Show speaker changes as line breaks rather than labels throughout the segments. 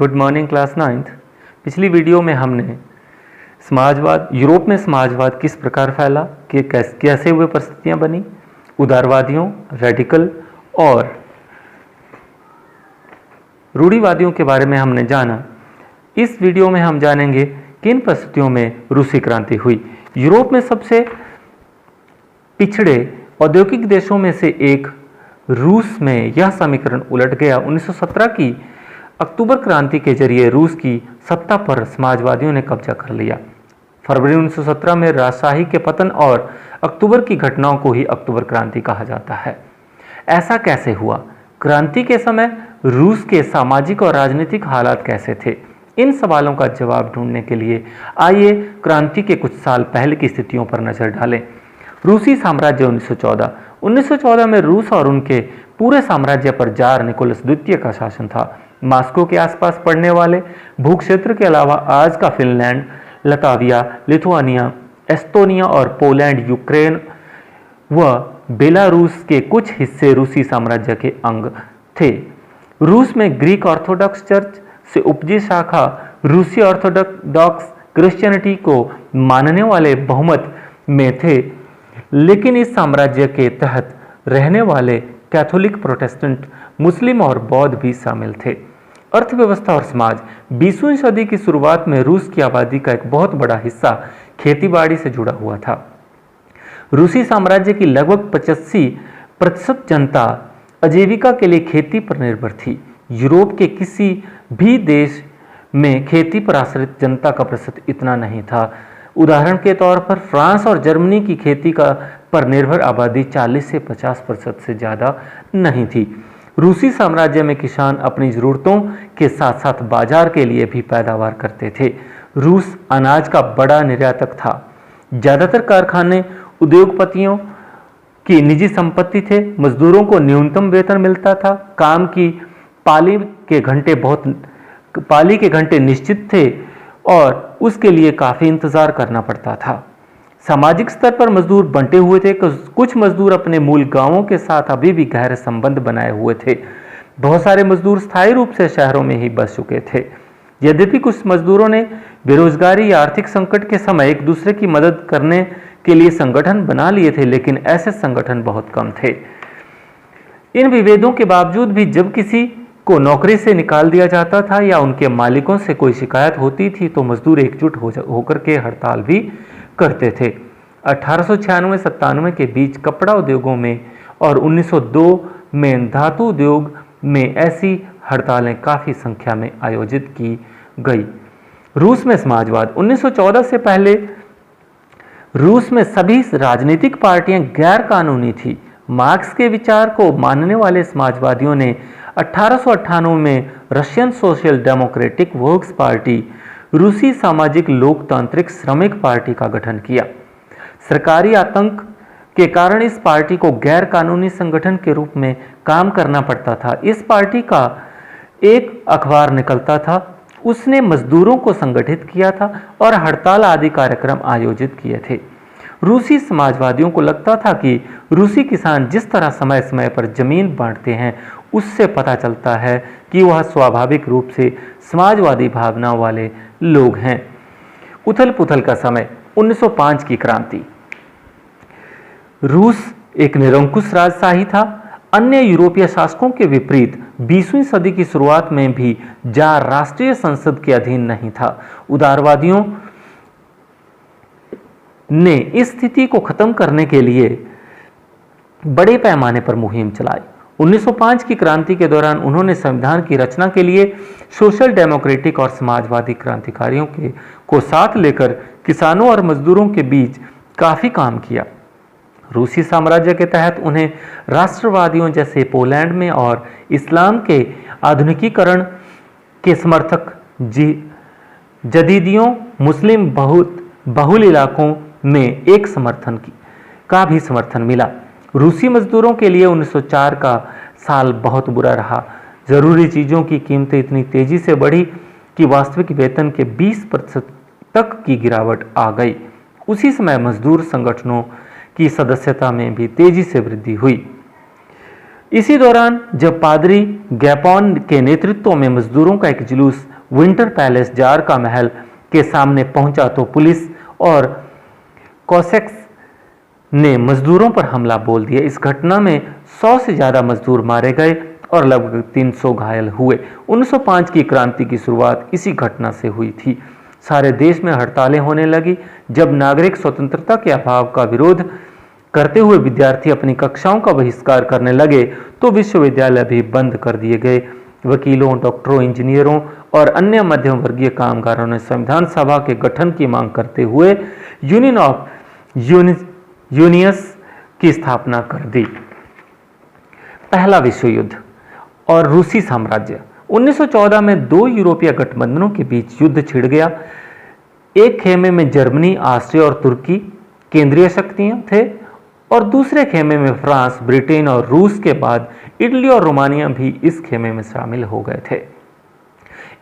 Good morning class 9th। पिछली video में हमने यूरोप में समाजवाद किस प्रकार फैला, कि कैसे हुए परिस्थितियां बनी, उदारवादियों, रेडिकल और रूढ़िवादियों के बारे में हमने जाना। इस वीडियो में हम जानेंगे किन परिस्थितियों में रूसी क्रांति हुई। यूरोप में सबसे पिछड़े औद्योगिक देशों में से एक रूस में यह समीकरण उलट गया। 1917 की अक्टूबर क्रांति के जरिए रूस की सत्ता पर समाजवादियों ने कब्जा कर लिया। फरवरी 1917 में राजशाही के पतन और अक्टूबर की घटनाओं को ही अक्टूबर क्रांति कहा जाता है। ऐसा कैसे हुआ? क्रांति के समय रूस के सामाजिक और राजनीतिक हालात कैसे थे? इन सवालों का जवाब ढूंढने के लिए आइए क्रांति के कुछ साल पहले की स्थितियों पर नजर डालें। रूसी साम्राज्य 1914 में रूस और उनके पूरे साम्राज्य पर जार निकोलस द्वितीय का शासन था। मास्को के आसपास पड़ने वाले भूक्षेत्र के अलावा आज का फिनलैंड, लताविया, लिथुआनिया, एस्टोनिया और पोलैंड, यूक्रेन व बेलारूस के कुछ हिस्से रूसी साम्राज्य के अंग थे। रूस में ग्रीक ऑर्थोडॉक्स चर्च से उपजी शाखा रूसी ऑर्थोडॉक्स क्रिश्चियनिटी को मानने वाले बहुमत में थे, लेकिन इस साम्राज्य के तहत रहने वाले कैथोलिक, प्रोटेस्टेंट, मुस्लिम और बौद्ध भी शामिल थे। अर्थव्यवस्था और समाज। 20वीं सदी की शुरुआत में रूस की आबादी का एक बहुत बड़ा हिस्सा खेतीबाड़ी से जुड़ा हुआ था। रूसी साम्राज्य की लगभग 85% जनता आजीविका के लिए खेती पर निर्भर थी। यूरोप के किसी भी देश में खेती पर आश्रित जनता का प्रतिशत इतना नहीं था। उदाहरण के तौर पर फ्रांस और जर्मनी की खेती पर निर्भर आबादी 40 से 50% से ज़्यादा नहीं थी। रूसी साम्राज्य में किसान अपनी ज़रूरतों के साथ साथ बाजार के लिए भी पैदावार करते थे। रूस अनाज का बड़ा निर्यातक था। ज़्यादातर कारखाने उद्योगपतियों की निजी संपत्ति थे। मजदूरों को न्यूनतम वेतन मिलता था। काम की पाली के घंटे निश्चित थे और उसके लिए काफ़ी इंतज़ार करना पड़ता था। सामाजिक स्तर पर मजदूर बंटे हुए थे। कुछ मजदूर अपने मूल गांवों के साथ अभी भी गहरे संबंध बनाए हुए थे। बहुत सारे मजदूर स्थायी रूप से शहरों में ही बस चुके थे। यद्यपि कुछ मजदूरों ने बेरोजगारी या आर्थिक संकट के समय एक दूसरे की मदद करने के लिए संगठन बना लिए थे, लेकिन ऐसे संगठन बहुत कम थे। इन विभेदों के बावजूद भी जब किसी को नौकरी से निकाल दिया जाता था या उनके मालिकों से कोई शिकायत होती थी तो मजदूर एकजुट होकर के हड़ताल भी करते थे। 1896-97 के बीच कपड़ा उद्योगों में और 1902 में धातु उद्योग में ऐसी हड़तालें काफ़ी संख्या में आयोजित की गई। रूस में समाजवाद। 1914 से पहले रूस में सभी राजनीतिक पार्टियां गैर कानूनी थी। मार्क्स के विचार को मानने वाले समाजवादियों ने 1898 में Russian social democratic works party, रूसी सामाजिक लोकतांत्रिक श्रमिक पार्टी का गठन किया। सरकारी आतंक के कारण इस पार्टी को गैर कानूनी संगठन के रूप में काम करना पड़ता था। इस पार्टी का एक अखबार निकलता था। उसने मजदूरों को संगठित किया था और हड़ताल आदि कार्यक्रम आयोजित किए थे। रूसी समाजवादियों को लगता था कि रूसी किसान जिस तरह समय समय पर जमीन बांटते हैं, उससे पता चलता है कि वह स्वाभाविक रूप से समाजवादी भावना वाले लोग हैं। उथल पुथल का समय। 1905 की क्रांति। रूस एक निरंकुश राजशाही था। अन्य यूरोपीय शासकों के विपरीत 20वीं सदी की शुरुआत में भी जार राष्ट्रीय संसद के अधीन नहीं था। उदारवादियों ने इस स्थिति को खत्म करने के लिए बड़े पैमाने पर मुहिम चलाई। 1905 की क्रांति के दौरान उन्होंने संविधान की रचना के लिए सोशल डेमोक्रेटिक और समाजवादी क्रांतिकारियों को साथ लेकर किसानों और मजदूरों के बीच काफ़ी काम किया। रूसी साम्राज्य के तहत उन्हें राष्ट्रवादियों जैसे पोलैंड में और इस्लाम के आधुनिकीकरण के समर्थक जदीदियों, मुस्लिम बहुल इलाकों में एक का भी समर्थन मिला। रूसी मजदूरों के लिए 1904 का साल बहुत बुरा रहा। जरूरी चीज़ों की कीमतें इतनी तेजी से बढ़ी कि वास्तविक वेतन के 20% तक की गिरावट आ गई। उसी समय मजदूर संगठनों की सदस्यता में भी तेजी से वृद्धि हुई। इसी दौरान जब पादरी गैपोन के नेतृत्व में मजदूरों का एक जुलूस विंटर पैलेस जार का महल के सामने पहुंचा तो पुलिस और कॉसेक्स ने मजदूरों पर हमला बोल दिया। इस घटना में 100 से ज्यादा मजदूर मारे गए और लगभग 300 घायल हुए। 1905 की क्रांति की शुरुआत इसी घटना से हुई थी। सारे देश में हड़तालें होने लगी। जब नागरिक स्वतंत्रता के अभाव का विरोध करते हुए विद्यार्थी अपनी कक्षाओं का बहिष्कार करने लगे तो विश्वविद्यालय भी बंद कर दिए गए। वकीलों, डॉक्टरों, इंजीनियरों और अन्य मध्यम वर्गीय कामगारों ने संविधान सभा के गठन की मांग करते हुए यूनियन ऑफ यूनियंस की स्थापना कर दी। पहला विश्व युद्ध और रूसी साम्राज्य। 1914 में दो यूरोपीय गठबंधनों के बीच युद्ध छिड़ गया। एक खेमे में जर्मनी, ऑस्ट्रिया और तुर्की केंद्रीय शक्तियां थे और दूसरे खेमे में फ्रांस, ब्रिटेन और रूस के बाद इटली और रोमानिया भी इस खेमे में शामिल हो गए थे।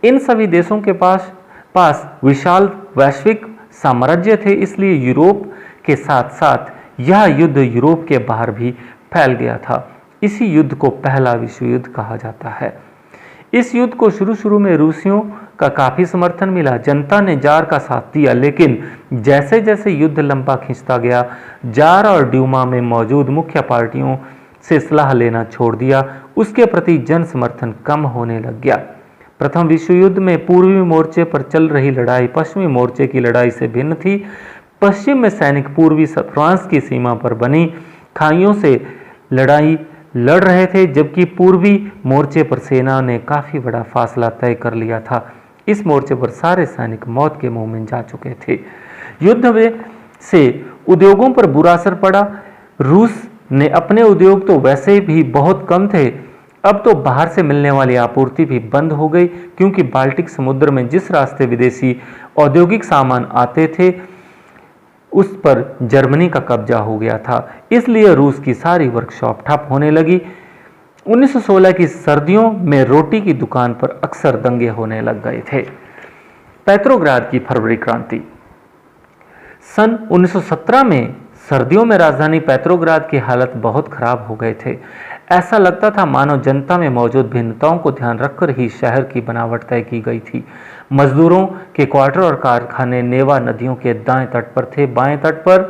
इन सभी देशों के पास विशाल वैश्विक साम्राज्य थे, इसलिए यूरोप के साथ साथ यह युद्ध यूरोप के बाहर भी फैल गया था। इसी युद्ध को पहला विश्व युद्ध कहा जाता है। इस युद्ध को शुरू में रूसियों का काफी समर्थन मिला। जनता ने जार का साथ दिया, लेकिन जैसे जैसे युद्ध लंबा खिंचता गया, जार और ड्यूमा में मौजूद मुख्य पार्टियों से सलाह लेना छोड़ दिया। उसके प्रति जन समर्थन कम होने लग गया। प्रथम विश्व युद्ध में पूर्वी मोर्चे पर चल रही लड़ाई पश्चिमी मोर्चे की लड़ाई से भिन्न थी। पश्चिम में सैनिक पूर्वी फ्रांस की सीमा पर बनी खाइयों से लड़ाई लड़ रहे थे, जबकि पूर्वी मोर्चे पर सेना ने काफी बड़ा फासला तय कर लिया था। इस मोर्चे पर सारे सैनिक मौत के मुंह में जा चुके थे। युद्ध में से उद्योगों पर बुरा असर पड़ा। रूस ने अपने उद्योग तो वैसे भी बहुत कम थे, अब तो बाहर से मिलने वाली आपूर्ति भी बंद हो गई, क्योंकि बाल्टिक समुद्र में जिस रास्ते विदेशी औद्योगिक सामान आते थे उस पर जर्मनी का कब्जा हो गया था। इसलिए रूस की सारी वर्कशॉप ठप होने लगी। 1916 की सर्दियों में रोटी की दुकान पर अक्सर दंगे होने लग गए थे। पेट्रोग्राद की फरवरी क्रांति। सन 1917 में सर्दियों में राजधानी पेट्रोग्राद की हालत बहुत खराब हो गए थे। ऐसा लगता था मानो जनता में मौजूद भिन्नताओं को ध्यान रखकर ही शहर की बनावट तय की गई थी। मजदूरों के क्वार्टर और कारखाने नेवा नदियों के दाएं तट पर थे। बाएं तट पर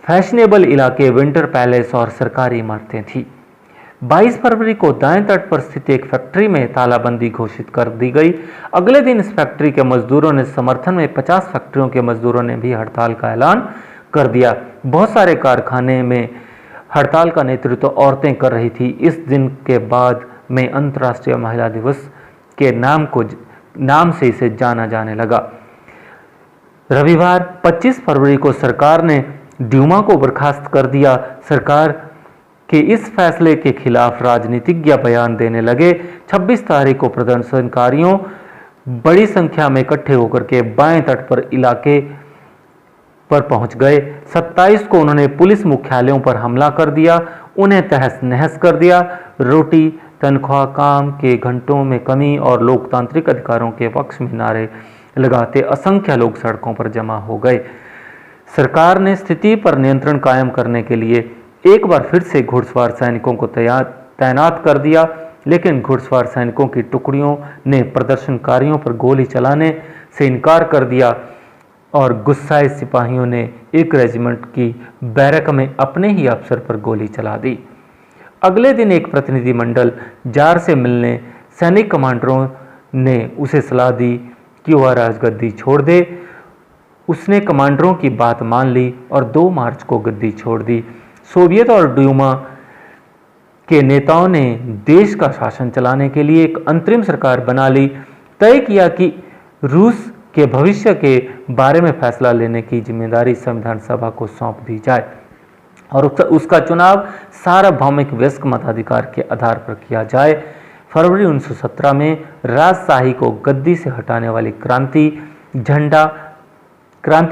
फैशनेबल इलाके, विंटर पैलेस और सरकारी इमारतें थी। 22 फरवरी को दाएं तट पर स्थित एक फैक्ट्री में तालाबंदी घोषित कर दी गई। अगले दिन इस फैक्ट्री के मजदूरों ने समर्थन में 50 फैक्ट्रियों के मजदूरों ने भी हड़ताल का ऐलान कर दिया। बहुत सारे कारखाने में हड़ताल का नेतृत्व औरतें कर रही थी। इस दिन के बाद में अंतर्राष्ट्रीय महिला दिवस के नाम से इसे जाना जाने लगा। रविवार 25 फरवरी को सरकार ने ड्यूमा को बर्खास्त कर दिया। सरकार के इस फैसले के खिलाफ राजनीतिज्ञ बयान देने लगे। 26 तारीख को प्रदर्शनकारियों बड़ी संख्या में इकट्ठे होकर के बाएं तट पर इलाके पर पहुंच गए। 27 को उन्होंने पुलिस मुख्यालयों पर हमला कर दिया, उन्हें तहस नहस कर दिया। रोटी, तनख्वाह, काम के घंटों में कमी और लोकतांत्रिक अधिकारों के पक्ष में नारे लगाते असंख्य लोग सड़कों पर जमा हो गए। सरकार ने स्थिति पर नियंत्रण कायम करने के लिए एक बार फिर से घुड़सवार सैनिकों को तैनात कर दिया, लेकिन घुड़सवार सैनिकों की टुकड़ियों ने प्रदर्शनकारियों पर गोली चलाने से इनकार कर दिया और गुस्साए सिपाहियों ने एक रेजिमेंट की बैरक में अपने ही अफसर पर गोली चला दी। अगले दिन एक प्रतिनिधिमंडल जार से मिलने सैनिक कमांडरों ने उसे सलाह दी कि वह राजगद्दी छोड़ दे। उसने कमांडरों की बात मान ली और 2 मार्च को गद्दी छोड़ दी। सोवियत और ड्यूमा के नेताओं ने देश का शासन चलाने के लिए एक अंतरिम सरकार बना ली। तय किया कि रूस के भविष्य के बारे में फैसला लेने की जिम्मेदारी संविधान सभा को सौंप दी जाए और उसका चुनाव सार्वभौमिक वयस्क मताधिकार के आधार पर किया जाए। फरवरी 1917 में राजशाही को गद्दी से हटाने वाली क्रांति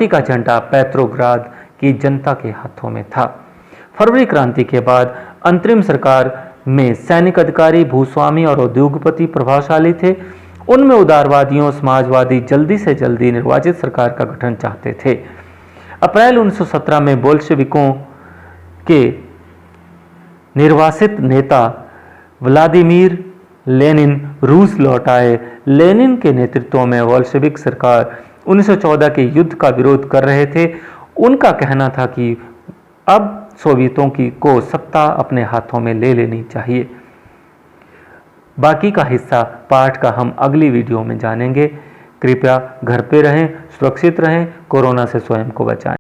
का झंडा पेट्रोग्राद की जनता के हाथों में था। फरवरी क्रांति के बाद अंतरिम सरकार में सैनिक अधिकारी, भूस्वामी और उद्योगपति प्रभावशाली थे। उनमें उदारवादियों, समाजवादी जल्दी से जल्दी निर्वाचित सरकार का गठन चाहते थे। अप्रैल 1917 में बोल्शेविकों के निर्वासित नेता व्लादिमीर लेनिन रूस लौट आए। लेनिन के नेतृत्व में बोल्शेविक सरकार 1914 के युद्ध का विरोध कर रहे थे। उनका कहना था कि अब सोवियतों को सत्ता अपने हाथों में ले लेनी चाहिए। बाकी का हिस्सा पाठ का हम अगली वीडियो में जानेंगे। कृपया घर पे रहें, सुरक्षित रहें, कोरोना से स्वयं को बचाएं।